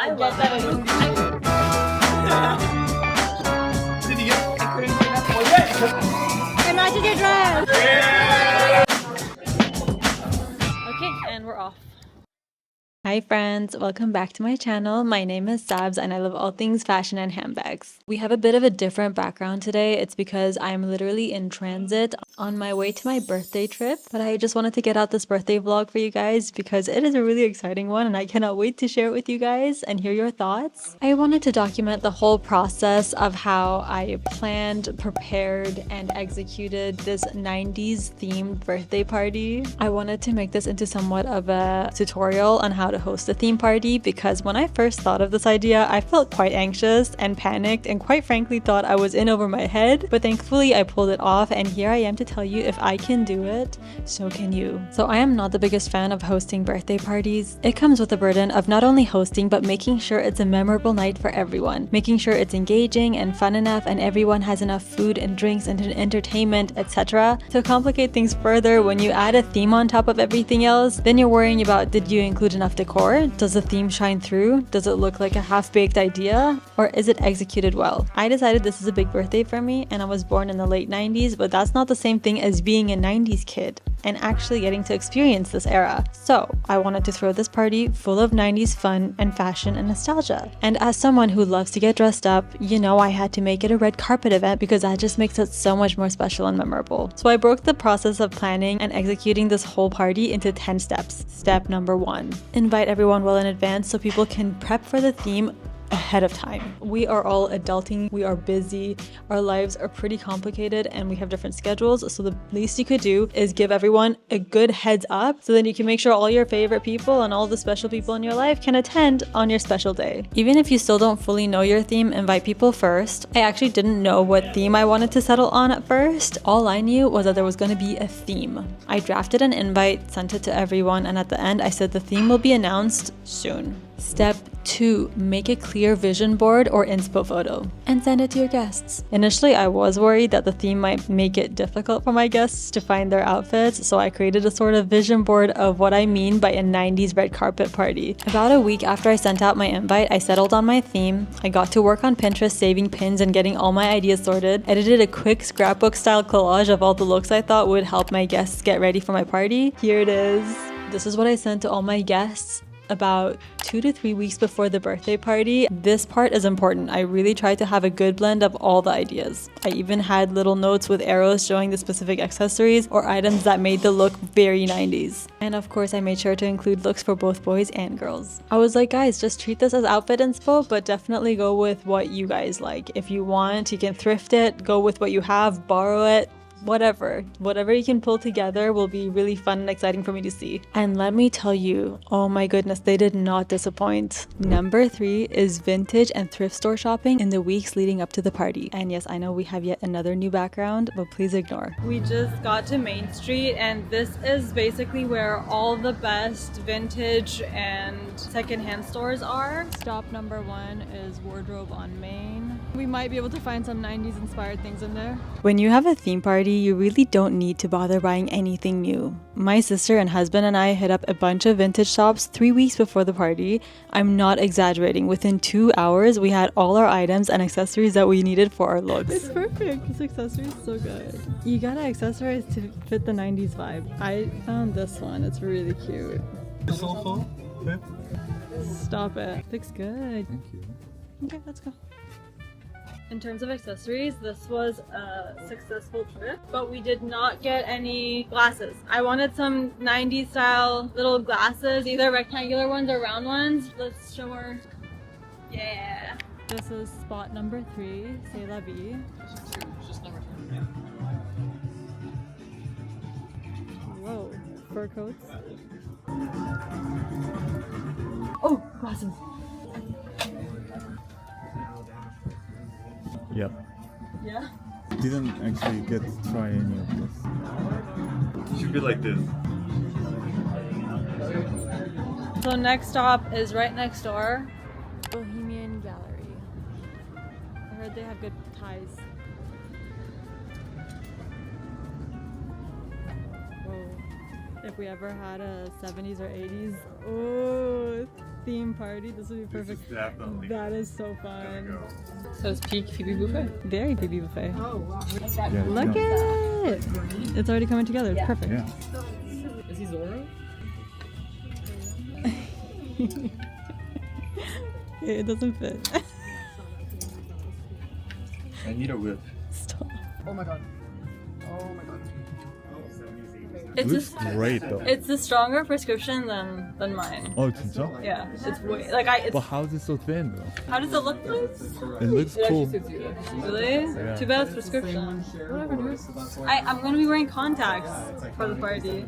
not get that in Did you get it? I couldn't get up. Oh, yeah. I matched your dress! Yeah. Okay, and we're off. Hi friends, welcome back to my channel. My name is Sabs and I love all things fashion and handbags. We have a bit of a different background today. It's because I'm literally in transit on my way to my birthday trip, but I just wanted to get out this birthday vlog for you guys because it is a really exciting one and I cannot wait to share it with you guys and hear your thoughts. I wanted to document the whole process of how I planned, prepared, and executed this 90s themed birthday party. I wanted to make this into somewhat of a tutorial on how to host a theme party because when I first thought of this idea, I felt quite anxious and panicked and quite frankly thought I was in over my head, but thankfully I pulled it off and here I am to tell you if I can do it, so can you. So I am not the biggest fan of hosting birthday parties. It comes with the burden of not only hosting but making sure it's a memorable night for everyone, making sure it's engaging and fun enough and everyone has enough food and drinks and entertainment, etc. To complicate things further, when you add a theme on top of everything else, then you're worrying about did you include enough decor? Does the theme shine through? Does it look like a half-baked idea? Or is it executed well? I decided this is a big birthday for me and I was born in the late 90s, but that's not the same thing as being a 90s kid and actually getting to experience this era. So I wanted to throw this party full of 90s fun and fashion and nostalgia. And as someone who loves to get dressed up, you know I had to make it a red carpet event because that just makes it so much more special and memorable. So I broke the process of planning and executing this whole party into 10 steps. Step number 1. Invite everyone well in advance so people can prep for the theme ahead of time. We are all adulting, we are busy, our lives are pretty complicated and we have different schedules, so the least you could do is give everyone a good heads up so then you can make sure all your favorite people and all the special people in your life can attend on your special day. Even if you still don't fully know your theme, invite people first. I actually didn't know what theme I wanted to settle on at first. All I knew was that there was going to be a theme. I drafted an invite, sent it to everyone, and at the end I said the theme will be announced soon. Step 2. Make a clear vision board or inspo photo and send it to your guests. Initially, I was worried that the theme might make it difficult for my guests to find their outfits, so I created a sort of vision board of what I mean by a 90s red carpet party. About a week after I sent out my invite, I settled on my theme. I got to work on Pinterest saving pins and getting all my ideas sorted, edited a quick scrapbook style collage of all the looks I thought would help my guests get ready for my party. Here it is. This is what I sent to all my guests about 2 to 3 weeks before the birthday party. This part is important. I really tried to have a good blend of all the ideas. I even had little notes with arrows showing the specific accessories or items that made the look very 90s. And of course, I made sure to include looks for both boys and girls. I was like, guys, just treat this as outfit inspo, but definitely go with what you guys like. If you want, you can thrift it, go with what you have, borrow it. Whatever you can pull together will be really fun and exciting for me to see. And let me tell you, oh my goodness, they did not disappoint. Number 3 is vintage and thrift store shopping in the weeks leading up to the party. And yes, I know we have yet another new background, but please ignore. We just got to Main Street and this is basically where all the best vintage and secondhand stores are. Stop number 1 is Wardrobe on Main. We might be able to find some 90s inspired things in there. When you have a theme party, you really don't need to bother buying anything new. My sister and husband and I hit up a bunch of vintage shops 3 weeks before the party. I'm not exaggerating. Within 2 hours, we had all our items and accessories that we needed for our looks. It's perfect. This accessory is so good. You gotta accessorize to fit the 90s vibe. I found this one. It's really cute. It's also fit. Stop it. Looks good. Thank you. Okay, let's go. In terms of accessories, this was a successful trip, but we did not get any glasses. I wanted some 90s style little glasses, either rectangular ones or round ones. Let's show her. Yeah. This is spot number 3, C'est la vie. This is 2. It's just number 2. Whoa, fur coats. Oh, glasses. Yep. Yeah? Didn't actually get to try any of this. Should be like this. So next stop is right next door. Bohemian Gallery. I heard they have good ties. Whoa. If we ever had a 70s or 80s, oh, theme party, this would be perfect. This is definitely That is so fun. go. So it's peak Phoebe buffet. Very Phoebe buffet. Oh wow. Yeah, Look no. at it! It's already coming together. It's perfect. Yeah. Is he Zorro? It doesn't fit. I need a whip. Stop. Oh my god. Oh my god. It looks great though. It's the stronger prescription than mine. Oh, 진짜? Yeah, it's way But how is it so thin though? how does it look? It looks cool. Really? Yeah. Too bad it's prescription. Whatever, dude. I'm gonna be wearing contacts for the party.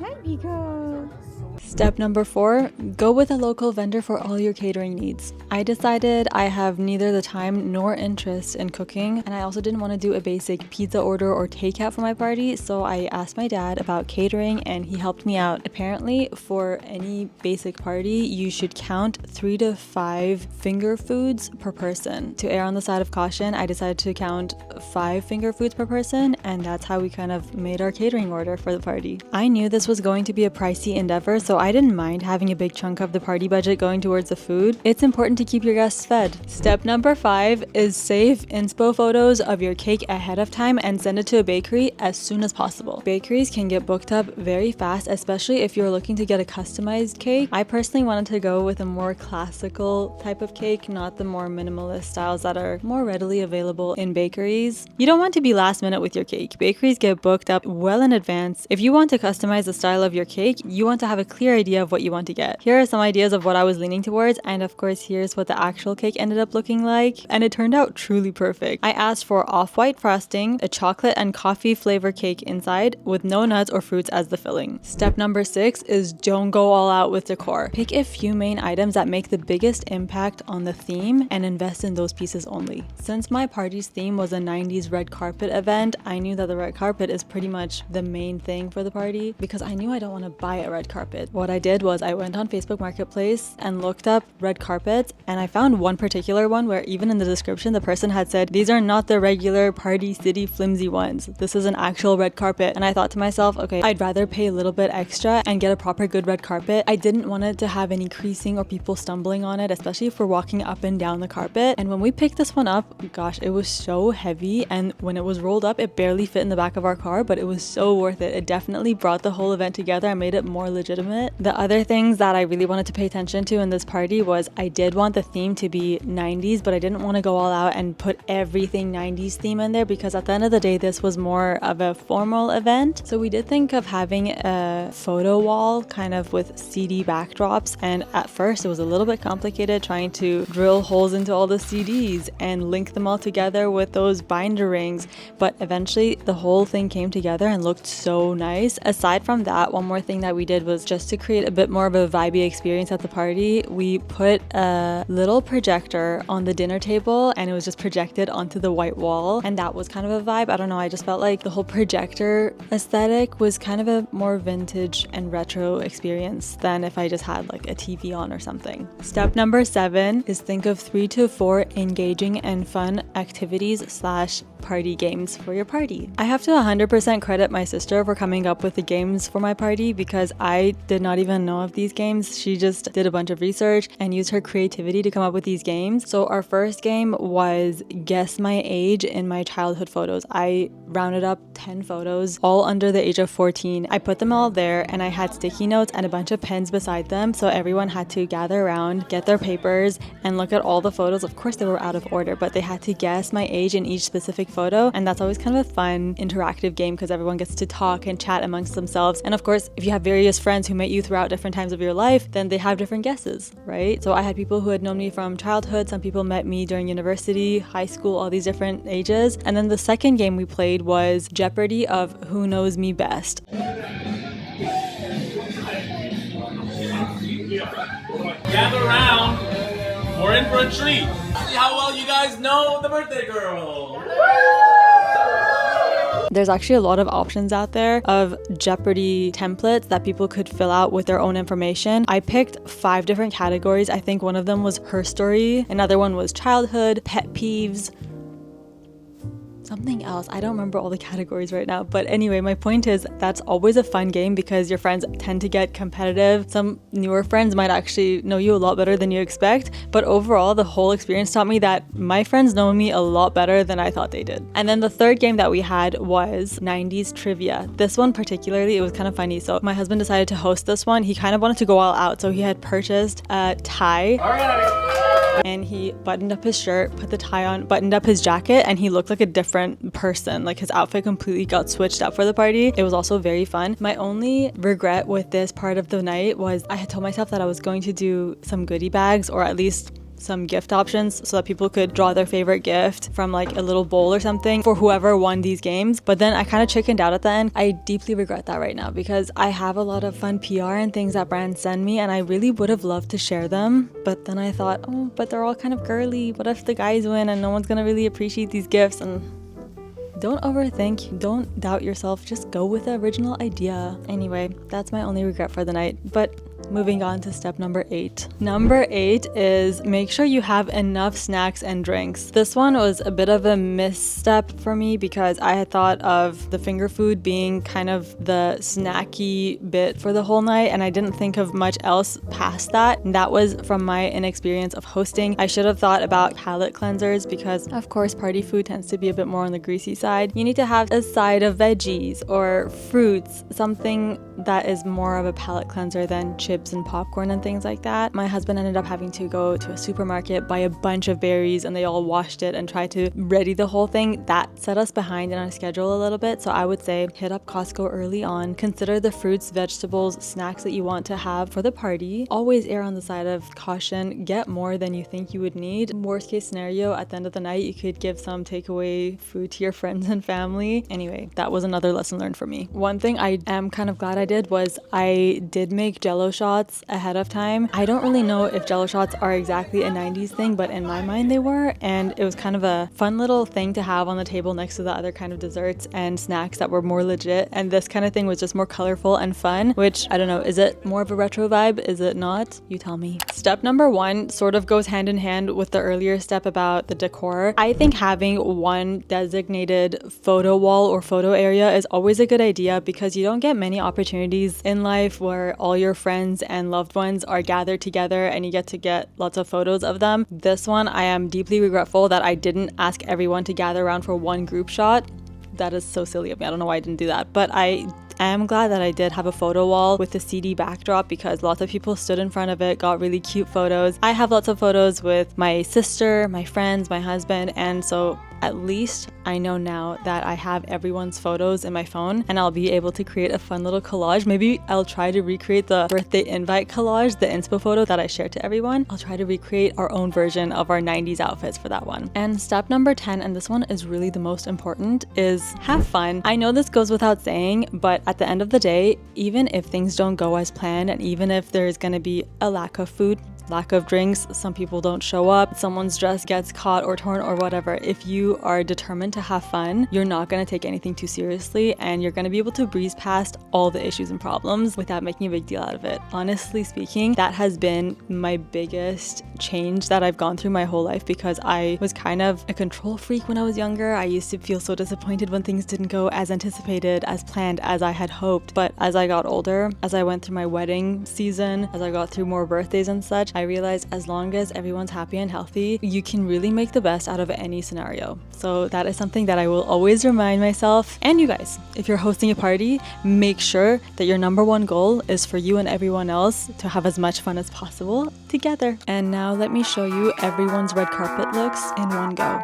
Hi, Pico. Step number 4, go with a local vendor for all your catering needs. I decided I have neither the time nor interest in cooking, and I also didn't want to do a basic pizza order or takeout for my party, so I asked my dad about catering and he helped me out. Apparently, for any basic party, you should count 3 to 5 finger foods per person. To err on the side of caution, I decided to count 5 finger foods per person, and that's how we kind of made our catering order for the party. I knew this was going to be a pricey endeavor, so I didn't mind having a big chunk of the party budget going towards the food. It's important to keep your guests fed. Step number 5 is save inspo photos of your cake ahead of time and send it to a bakery as soon as possible. Bakeries can get booked up very fast, especially if you're looking to get a customized cake. I personally wanted to go with a more classical type of cake, not the more minimalist styles that are more readily available in bakeries. You don't want to be last minute with your cake. Bakeries get booked up well in advance. If you want to customize the style of your cake, you want to have a clear idea of what you want to get. Here are some ideas of what I was leaning towards, and of course here's what the actual cake ended up looking like, and it turned out truly perfect. I asked for off-white frosting, a chocolate and coffee flavor cake inside with no nuts or fruits as the filling. Step number 6 is don't go all out with decor. Pick a few main items that make the biggest impact on the theme and invest in those pieces only. Since my party's theme was a 90s red carpet event, I knew that the red carpet is pretty much the main thing for the party because I knew I don't want to buy a red carpet. What I did was I went on Facebook Marketplace and looked up red carpets, and I found one particular one where even in the description the person had said, these are not the regular Party City flimsy ones. This is an actual red carpet. And I thought to myself, okay, I'd rather pay a little bit extra and get a proper good red carpet. I didn't want it to have any creasing or people stumbling on it, especially if we're walking up and down the carpet. And when we picked this one up, gosh, it was so heavy, and when it was rolled up, it barely fit in the back of our car, but it was so worth it. It definitely brought the whole event together and made it more legitimate. The other things that I really wanted to pay attention to in this party was I did want the theme to be 90s, but I didn't want to go all out and put everything 90s theme in there because at the end of the day, this was more of a formal event. So we did think of having a photo wall kind of with CD backdrops, and at first it was a little bit complicated trying to drill holes into all the CDs and link them all together with those binder rings, but eventually the whole thing came together and looked so nice. Aside from that, one more thing that we did was just to create a bit more of a vibey experience at the party. We put a little projector on the dinner table and it was just projected onto the white wall, and that was kind of a vibe. I don't know, I just felt like the whole projector aesthetic was kind of a more vintage and retro experience than if I just had like a TV on or something. Step number 7 is think of 3 to 4 engaging and fun activities / party games for your party. I have to 100% credit my sister for coming up with the games for my party because I did not even know of these games. She just did a bunch of research and used her creativity to come up with these games. So our first game was guess my age in my childhood photos. I rounded up 10 photos, all under the age of 14. I put them all there and I had sticky notes and a bunch of pens beside them, so everyone had to gather around, get their papers, and look at all the photos. Of course they were out of order, but they had to guess my age in each specific photo, and that's always kind of a fun interactive game because everyone gets to talk and chat amongst themselves. And of course, if you have various friends who met you throughout different times of your life, then they have different guesses, right? So I had people who had known me from childhood, some people met me during university, high school, all these different ages. And then the second game we played was Jeopardy of Who Knows Me Best. Gather around. We're in for a treat. See how well you guys know the birthday girl. There's actually a lot of options out there of Jeopardy templates that people could fill out with their own information. I picked 5 different categories. I think one of them was her story. Another one was childhood, pet peeves, something else. I don't remember all the categories right now. But anyway, my point is that's always a fun game because your friends tend to get competitive. Some newer friends might actually know you a lot better than you expect. But overall, the whole experience taught me that my friends know me a lot better than I thought they did. And then the third game that we had was 90s trivia. This one particularly, it was kind of funny. So my husband decided to host this one. He kind of wanted to go all out. So he had purchased a tie. All right. And he buttoned up his shirt, put the tie on, buttoned up his jacket, and he looked like a different person. Like his outfit completely got switched up for the party. It was also very fun. My only regret with this part of the night was I had told myself that I was going to do some goodie bags, or at least some gift options so that people could draw their favorite gift from like a little bowl or something for whoever won these games. But then I kind of chickened out at the end. I deeply regret that right now because I have a lot of fun PR and things that brands send me and I really would have loved to share them. But then I thought, oh, but they're all kind of girly. What if the guys win and no one's gonna really appreciate these gifts? And don't overthink, don't doubt yourself, just go with the original idea. Anyway, that's my only regret for the night. But moving on to step number 8. Number 8 is make sure you have enough snacks and drinks. This one was a bit of a misstep for me because I had thought of the finger food being kind of the snacky bit for the whole night and I didn't think of much else past that. And that was from my inexperience of hosting. I should have thought about palate cleansers because of course party food tends to be a bit more on the greasy side. You need to have a side of veggies or fruits, something that is more of a palate cleanser than chips and popcorn and things like that. My husband ended up having to go to a supermarket, buy a bunch of berries, and they all washed it and tried to ready the whole thing. That set us behind in our schedule a little bit. So I would say hit up Costco early on. Consider the fruits, vegetables, snacks that you want to have for the party. Always err on the side of caution. Get more than you think you would need. Worst case scenario, at the end of the night, you could give some takeaway food to your friends and family. Anyway, that was another lesson learned for me. One thing I am kind of glad I did was I did make Jello shots ahead of time. I don't really know if Jello shots are exactly a 90s thing, but in my mind they were, and it was kind of a fun little thing to have on the table next to the other kind of desserts and snacks that were more legit, and this kind of thing was just more colorful and fun, which I don't know, is it more of a retro vibe? Is it not? You tell me. Step number 1 sort of goes hand in hand with the earlier step about the decor. I think having one designated photo wall or photo area is always a good idea because you don't get many opportunities in life where all your friends and loved ones are gathered together and you get to get lots of photos of them. This one, I am deeply regretful that I didn't ask everyone to gather around for one group shot. That is so silly of me. I don't know why I didn't do that, but I am glad that I did have a photo wall with a CD backdrop because lots of people stood in front of it, got really cute photos. I have lots of photos with my sister, my friends, my husband, and so at least I know now that I have everyone's photos in my phone and I'll be able to create a fun little collage. Maybe I'll try to recreate the birthday invite collage, the inspo photo that I shared to everyone. I'll try to recreate our own version of our 90s outfits for that one. And step number 10, and this one is really the most important, is have fun. I know this goes without saying, but at the end of the day, even if things don't go as planned and even if there's gonna be a lack of food, lack of drinks, some people don't show up, someone's dress gets caught or torn or whatever. If you are determined to have fun, you're not going to take anything too seriously and you're going to be able to breeze past all the issues and problems without making a big deal out of it. Honestly speaking, that has been my biggest change that I've gone through my whole life because I was kind of a control freak when I was younger. I used to feel so disappointed when things didn't go as anticipated, as planned, as I had hoped. But as I got older, as I went through my wedding season, as I got through more birthdays and such, I realized as long as everyone's happy and healthy, you can really make the best out of any scenario. So that is something that I will always remind myself and you guys. If you're hosting a party, make sure that your number 1 goal is for you and everyone else to have as much fun as possible together. And now let me show you everyone's red carpet looks in one go.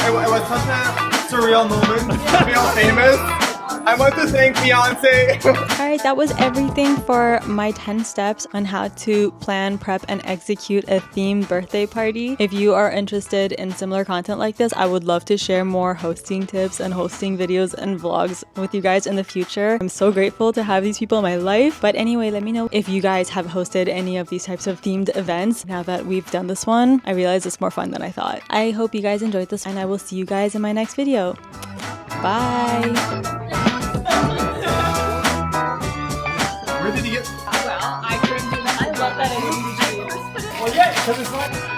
It was such a surreal moment to feel famous. I want to thank Beyonce. Alright, that was everything for my 10 steps on how to plan, prep, and execute a themed birthday party. If you are interested in similar content like this, I would love to share more hosting tips and hosting videos and vlogs with you guys in the future. I'm so grateful to have these people in my life. But anyway, let me know if you guys have hosted any of these types of themed events. Now that we've done this one, I realize it's more fun than I thought. I hope you guys enjoyed this, and I will see you guys in my next video. Bye! Where did you get? Well, I couldn't do that. I love that energy. Well, yeah, because it's like.